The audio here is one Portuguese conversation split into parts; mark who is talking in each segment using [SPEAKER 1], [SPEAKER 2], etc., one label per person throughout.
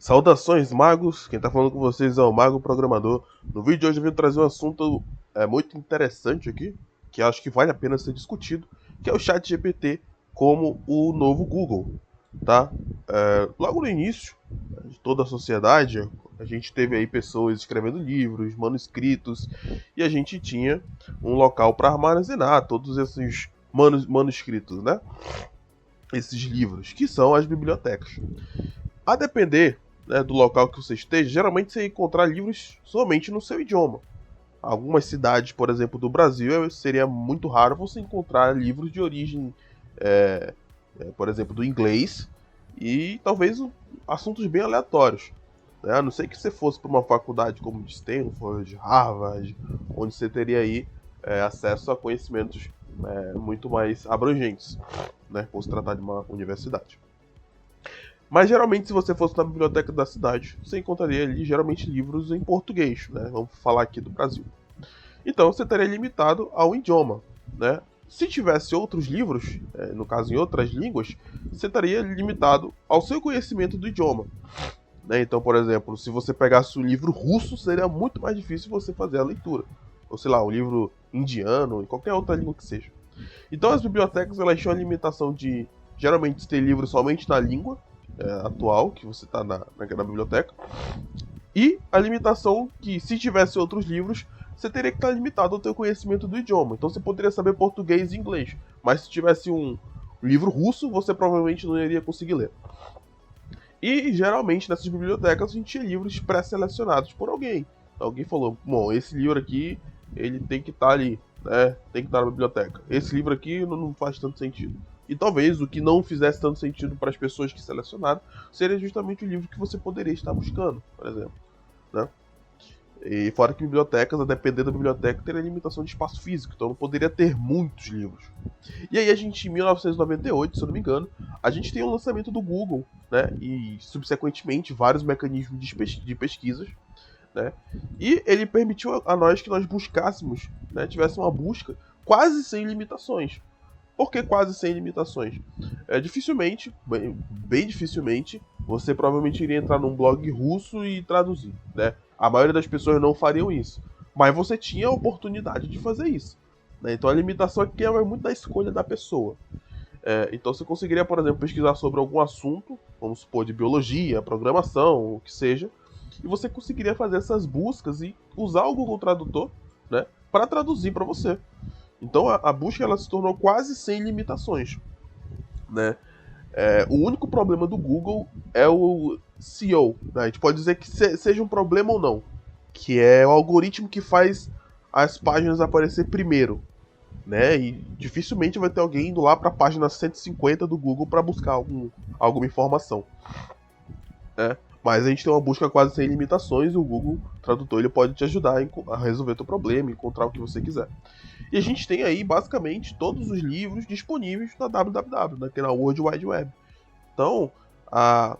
[SPEAKER 1] Saudações, magos! Quem tá falando com vocês é o Mago Programador. No vídeo de hoje eu vim trazer um assunto muito interessante aqui, que acho que vale a pena ser discutido, que é o ChatGPT como o novo Google, tá? Logo no início de toda a sociedade, a gente teve aí pessoas escrevendo livros, manuscritos, e a gente tinha um local para armazenar todos esses manuscritos, né? Esses livros, que são as bibliotecas. A depender, né, do local que você esteja, geralmente você encontrar livros somente no seu idioma. Algumas cidades, por exemplo, do Brasil, seria muito raro você encontrar livros de origem, por exemplo, do inglês e talvez assuntos bem aleatórios. Né? A não ser que você fosse para uma faculdade como de Stanford, Harvard, onde você teria aí acesso a conhecimentos muito mais abrangentes, né, por se tratar de uma universidade. Mas geralmente, se você fosse na biblioteca da cidade, você encontraria ali geralmente livros em português, né? Vamos falar aqui do Brasil. Então você estaria limitado ao idioma, né? Se tivesse outros livros, no caso em outras línguas, você estaria limitado ao seu conhecimento do idioma. Né? Então, por exemplo, se você pegasse um livro russo, seria muito mais difícil você fazer a leitura. Ou sei lá, um livro indiano, em qualquer outra língua que seja. Então as bibliotecas elas tinham a limitação de geralmente ter livros somente na língua atual que você está na biblioteca, e a limitação que, se tivesse outros livros, você teria que estar limitado ao teu conhecimento do idioma. Então você poderia saber português e inglês, mas se tivesse um livro russo, você provavelmente não iria conseguir ler. E geralmente nessas bibliotecas a gente tinha livros pré-selecionados por alguém. Alguém falou, bom, esse livro aqui, ele tem que estar ali, né? Tem que estar na biblioteca. Esse livro aqui não faz tanto sentido. E talvez o que não fizesse tanto sentido para as pessoas que selecionaram seria justamente o livro que você poderia estar buscando, por exemplo. Né? E fora que bibliotecas, a depender da biblioteca, teria limitação de espaço físico, então não poderia ter muitos livros. E aí a gente, em 1998, se eu não me engano, a gente tem o lançamento do Google, né? E subsequentemente vários mecanismos de pesquisas, né? E ele permitiu a nós que nós buscássemos, né? Tivesse uma busca quase sem limitações. Por que quase sem limitações? Dificilmente, bem dificilmente, você provavelmente iria entrar num blog russo e traduzir, né? A maioria das pessoas não fariam isso. Mas você tinha a oportunidade de fazer isso. Né? Então a limitação aqui é muito da escolha da pessoa. Então você conseguiria, por exemplo, pesquisar sobre algum assunto, vamos supor, de biologia, programação, o que seja, e você conseguiria fazer essas buscas e usar o Google Tradutor, né, para traduzir para você. Então a busca ela se tornou quase sem limitações, né? O único problema do Google é o SEO, né? A gente pode dizer que seja um problema ou não, que é o algoritmo que faz as páginas aparecer primeiro, né? E dificilmente vai ter alguém indo lá para a página 150 do Google para buscar alguma informação, né? Mas a gente tem uma busca quase sem limitações e o Google Tradutor ele pode te ajudar a resolver teu problema, encontrar o que você quiser. E a gente tem aí basicamente todos os livros disponíveis na www, né, que é na World Wide Web. Então, a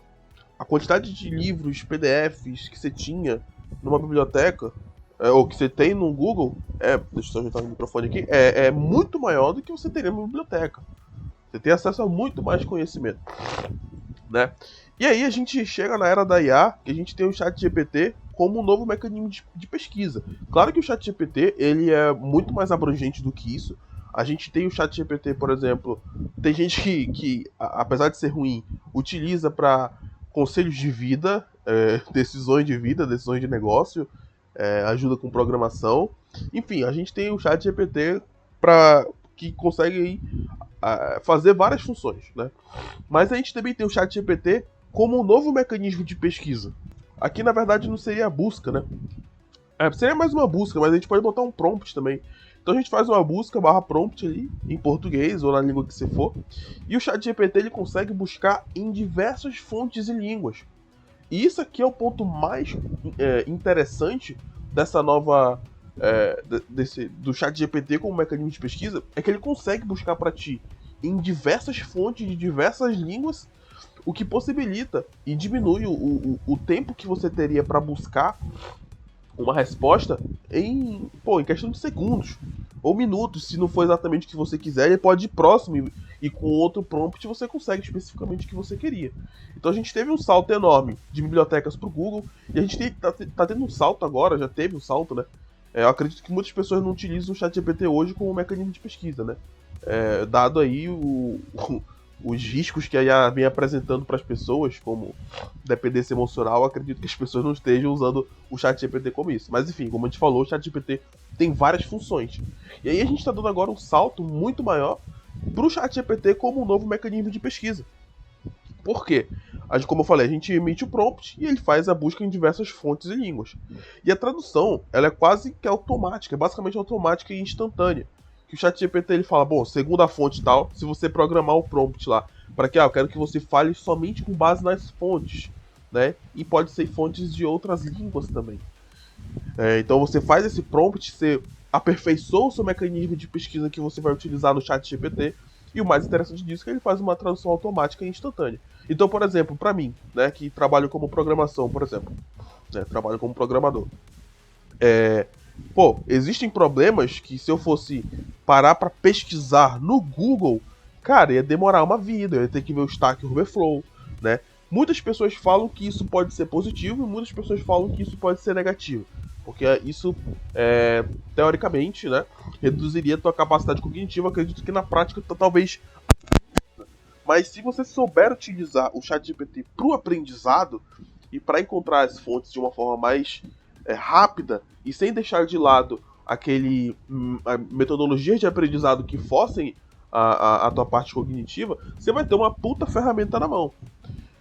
[SPEAKER 1] quantidade de livros, PDFs que você tinha numa biblioteca, ou que você tem no Google, deixa eu só ajeitar o microfone aqui, é muito maior do que você teria numa biblioteca. Você tem acesso a muito mais conhecimento, né? E aí a gente chega na era da IA, que a gente tem o ChatGPT como um novo mecanismo de pesquisa. Claro que o ChatGPT ele é muito mais abrangente do que isso. A gente tem o ChatGPT, por exemplo, tem gente que apesar de ser ruim, utiliza para conselhos de vida, decisões de vida, decisões de negócio, ajuda com programação. Enfim, a gente tem o ChatGPT que consegue aí, fazer várias funções, né? Mas a gente também tem o ChatGPT como um novo mecanismo de pesquisa. Aqui, na verdade, não seria a busca, né? Seria mais uma busca, mas a gente pode botar um prompt também. Então a gente faz uma busca /prompt ali, em português ou na língua que você for. E o ChatGPT ele consegue buscar em diversas fontes e línguas. E isso aqui é o ponto mais interessante dessa nova... do ChatGPT como mecanismo de pesquisa, é que ele consegue buscar para ti em diversas fontes de diversas línguas, o que possibilita e diminui o tempo que você teria para buscar uma resposta em questão de segundos ou minutos. Se não for exatamente o que você quiser, ele pode ir próximo e com outro prompt você consegue especificamente o que você queria. Então a gente teve um salto enorme de bibliotecas para o Google, e a gente tá tendo um salto agora, já teve um salto, né? Eu acredito que muitas pessoas não utilizam o ChatGPT hoje como mecanismo de pesquisa, né? Dado aí os riscos que a IA vem apresentando para as pessoas, como dependência emocional, acredito que as pessoas não estejam usando o ChatGPT como isso. Mas enfim, como a gente falou, o ChatGPT tem várias funções. E aí a gente está dando agora um salto muito maior para o ChatGPT como um novo mecanismo de pesquisa. Por quê? Como eu falei, a gente emite o prompt e ele faz a busca em diversas fontes e línguas. E a tradução, ela é quase que automática, é basicamente automática e instantânea. Que o ChatGPT ele fala, bom, segundo a fonte tal, se você programar o prompt lá, para que eu quero que você fale somente com base nas fontes, né? E pode ser fontes de outras línguas também. Então você faz esse prompt, você aperfeiçoa o seu mecanismo de pesquisa que você vai utilizar no ChatGPT, e o mais interessante disso é que ele faz uma tradução automática e instantânea. Então, por exemplo, para mim, né, que trabalho como programação, por exemplo, né, trabalho como programador, existem problemas que se eu fosse parar para pesquisar no Google, cara, ia demorar uma vida, eu ia ter que ver o Stack Overflow, né? Muitas pessoas falam que isso pode ser positivo e muitas pessoas falam que isso pode ser negativo. Porque isso, teoricamente, né, reduziria a tua capacidade cognitiva. Acredito que na prática, talvez. Mas se você souber utilizar o ChatGPT para o aprendizado e para encontrar as fontes de uma forma mais rápida e sem deixar de lado metodologias de aprendizado que fossem a tua parte cognitiva, você vai ter uma puta ferramenta na mão.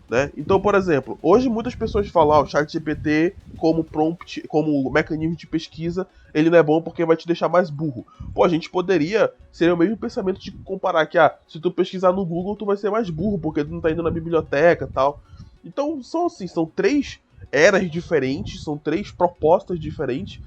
[SPEAKER 1] Né? Então, por exemplo, hoje muitas pessoas falam o ChatGPT como prompt, como mecanismo de pesquisa, ele não é bom porque vai te deixar mais burro. Pô, a gente poderia ser o mesmo pensamento de comparar que, se tu pesquisar no Google, tu vai ser mais burro porque tu não tá indo na biblioteca e tal. Então, são três eras diferentes, são três propostas diferentes,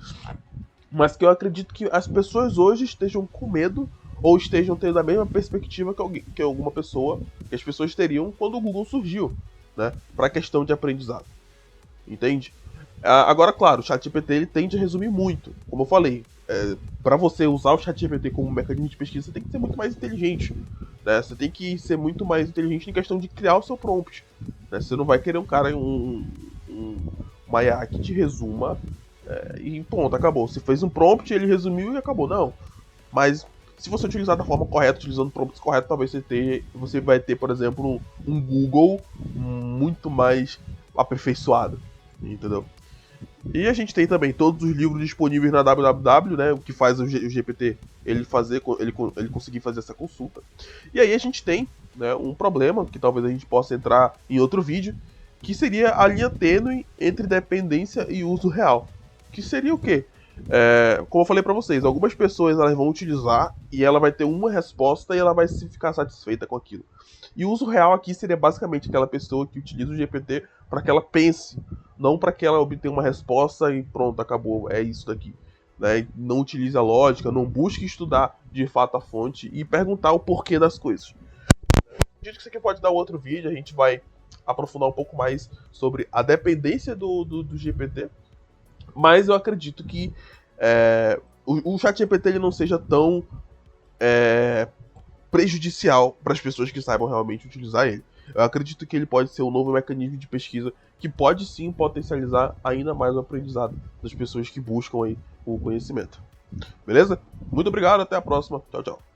[SPEAKER 1] mas que eu acredito que as pessoas hoje estejam com medo ou estejam tendo a mesma perspectiva que alguma pessoa, que as pessoas teriam quando o Google surgiu, né, para a questão de aprendizado. Entende? Agora, claro, o ChatGPT ele tende a resumir muito. Como eu falei, para você usar o ChatGPT como mecanismo de pesquisa, você tem que ser muito mais inteligente. Né? Você tem que ser muito mais inteligente em questão de criar o seu prompt. Né? Você não vai querer um cara, uma IA que te resuma e pronto, acabou. Você fez um prompt, ele resumiu e acabou. Não. Mas se você utilizar da forma correta, utilizando prompts corretos, talvez você vai ter, por exemplo, um Google muito mais aperfeiçoado, entendeu? E a gente tem também todos os livros disponíveis na www, né, o que faz o GPT ele conseguir fazer essa consulta. E aí a gente tem, né, um problema, que talvez a gente possa entrar em outro vídeo, que seria a linha tênue entre dependência e uso real. Que seria o quê? Como eu falei pra vocês, algumas pessoas elas vão utilizar e ela vai ter uma resposta e ela vai ficar satisfeita com aquilo. E o uso real aqui seria basicamente aquela pessoa que utiliza o GPT para que ela pense, não para que ela obtenha uma resposta e pronto, acabou, é isso daqui. Né? Não utilize a lógica, não busque estudar de fato a fonte e perguntar o porquê das coisas. Acredito que isso aqui pode dar outro vídeo, a gente vai aprofundar um pouco mais sobre a dependência do GPT. Mas eu acredito que o ChatGPT ele não seja tão prejudicial para as pessoas que saibam realmente utilizar ele. Eu acredito que ele pode ser um novo mecanismo de pesquisa que pode sim potencializar ainda mais o aprendizado das pessoas que buscam aí o conhecimento. Beleza? Muito obrigado, até a próxima. Tchau, tchau.